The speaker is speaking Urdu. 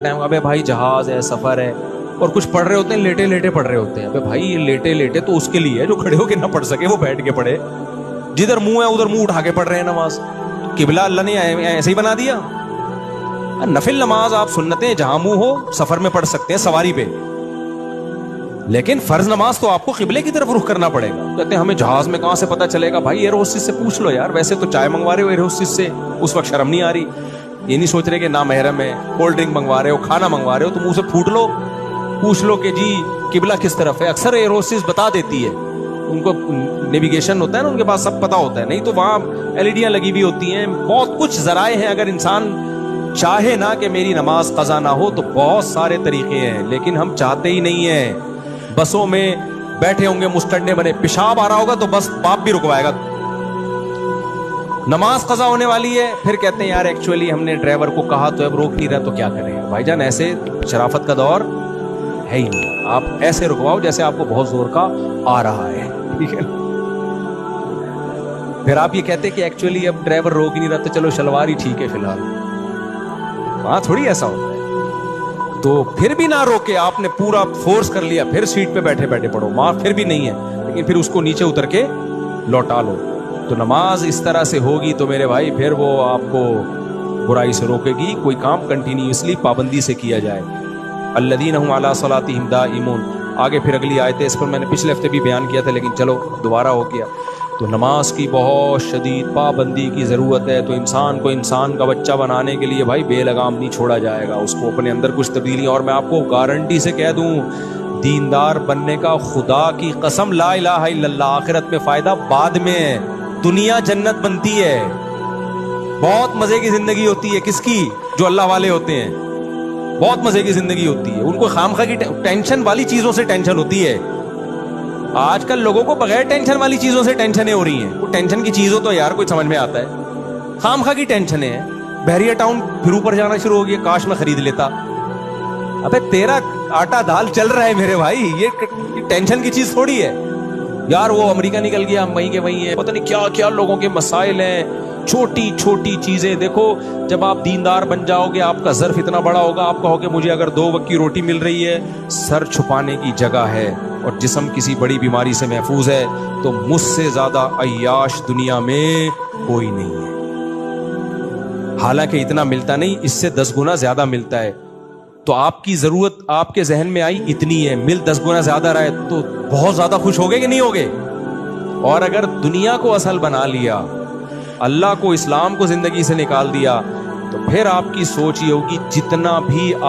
ٹائم ابے بھائی جہاز ہے, سفر ہے, اور کچھ پڑھ رہے ہوتے ہیں لیٹے لیٹے پڑھ رہے ہوتے ہیں. ابے بھائی یہ لیٹے لیٹے تو اس کے لیے ہے جو کھڑے ہو کے نہ پڑھ سکے وہ بیٹھ کے پڑھے. جدھر منہ ہے ادھر منہ اٹھا کے پڑھ رہے ہیں نماز. قبلہ اللہ نے ایسے ہی بنا دیا. نفل نماز آپ سنتیں جہاں منہ ہو سفر میں پڑھ سکتے ہیں سواری پہ, لیکن فرض نماز تو آپ کو قبلے کی طرف رخ کرنا پڑے گا. کہتے ہیں ہمیں جہاز میں کہاں سے پتا چلے گا؟ بھائی ایئر ہوسٹس سے پوچھ لو یار. ویسے تو چائے منگوا رہے ہو ایئر ہوسٹس سے, اس وقت شرم نہیں آ رہی. یہ نہیں سوچ رہے کہ نامحرم ہے, کولڈ ڈرنک منگوا رہے ہو, کھانا منگوا رہے ہو, تو منہ سے پھوٹ لو, پوچھ لو کہ جی قبلہ کس طرف ہے. اکثر ایئر ہوسٹس بتا دیتی ہے, ان کو نیویگیشن ہوتا ہے نا, ان کے پاس سب پتا ہوتا ہے. نہیں تو وہاں ایلڈیاں لگی ہوئی ہوتی ہیں, بہت کچھ ذرائع ہیں. اگر انسان چاہے نا کہ میری نماز قضا نہ ہو تو بہت سارے طریقے ہیں, لیکن ہم چاہتے ہی نہیں ہیں. بسوں میں بیٹھے ہوں گے مستنڈے بنے, پیشاب آ رہا ہوگا تو بس باپ بھی رکوائے گا. نماز قضا ہونے والی ہے, پھر کہتے ہیں یار ایکچولی ہم نے ڈرائیور کو کہا تو اب روک نہیں رہا تو کیا کریں. بھائی جان ایسے شرافت کا دور ہے ہی نہیں. آپ ایسے رکواؤ جیسے آپ کو بہت زور کا آ رہا ہے, ٹھیک ہے. پھر آپ یہ کہتے کہ ایکچولی اب ڈرائیور روک ہی نہیں رہا تو چلو شلوار ہی ٹھیک ہے فی الحال. وہاں تھوڑی ایسا ہوتا ہے. تو پھر بھی نہ روکے, آپ نے پورا فورس کر لیا, پھر سیٹ پہ بیٹھے بیٹھے پڑھو. وہاں پھر بھی نہیں ہے, لیکن پھر اس کو نیچے اتر کے لوٹا لو. تو نماز اس طرح سے ہوگی تو میرے بھائی پھر وہ آپ کو برائی سے روکے گی. کوئی کام کنٹینیوسلی پابندی سے کیا جائے. الذین هم علی صلاتہم دائمون. آگے پھر اگلی آیت ہے, اس پر میں نے پچھلے ہفتے بھی بیان کیا تھا لیکن چلو دوبارہ ہو گیا. تو نماز کی بہت شدید پابندی کی ضرورت ہے. تو انسان کو انسان کا بچہ بنانے کے لیے بھائی بے لگام نہیں چھوڑا جائے گا. اس کو اپنے اندر کچھ تبدیلی, اور میں آپ کو گارنٹی سے کہہ دوں دیندار بننے کا خدا کی قسم لا الہ الا اللہ, آخرت میں فائدہ بعد میں ہے, دنیا جنت بنتی ہے. بہت مزے کی زندگی ہوتی ہے کس کی؟ جو اللہ والے ہوتے ہیں. بہت مزے کی زندگی ہوتی ہے, ان کو خامخواہ کی ٹینشن والی چیزوں سے ٹینشن ہوتی ہے. آج کل لوگوں کو بغیر ٹینشن والی چیزوں سے ٹینشنیں ہو رہی ہیں. وہ ٹینشن کی چیز ہو تو یار کوئی سمجھ میں آتا ہے. خامخواہ کی ٹینشنیں ہیں. بحریہ ٹاؤن پھر اوپر جانا شروع ہو گیا, کاش میں خرید لیتا. ابے تیرا آٹا دال چل رہا ہے میرے بھائی, یہ ٹینشن کی چیز تھوڑی ہے یار. وہ امریکہ نکل گیا, ہم وہیں کے وہیں ہیں, پتہ نہیں کیا کیا لوگوں کے مسائل ہیں. چھوٹی چھوٹی چیزیں دیکھو. جب آپ دیندار بن جاؤ گے آپ کا ظرف اتنا بڑا ہوگا, آپ کہو کہ مجھے اگر 2 وقت کی روٹی مل رہی ہے, سر چھپانے کی جگہ ہے, اور جسم کسی بڑی بیماری سے محفوظ ہے, تو مجھ سے زیادہ عیاش دنیا میں کوئی نہیں ہے. حالانکہ اتنا ملتا نہیں, اس سے 10 گنا زیادہ ملتا ہے. تو آپ کی ضرورت آپ کے ذہن میں آئی اتنی ہے, مل 10 گنا زیادہ رہے تو بہت زیادہ خوش ہوگے کہ نہیں ہوگے؟ اور اگر دنیا کو اصل بنا لیا, اللہ کو اسلام کو زندگی سے نکال دیا, تو پھر آپ کی سوچ یہ ہوگی جتنا بھی آپ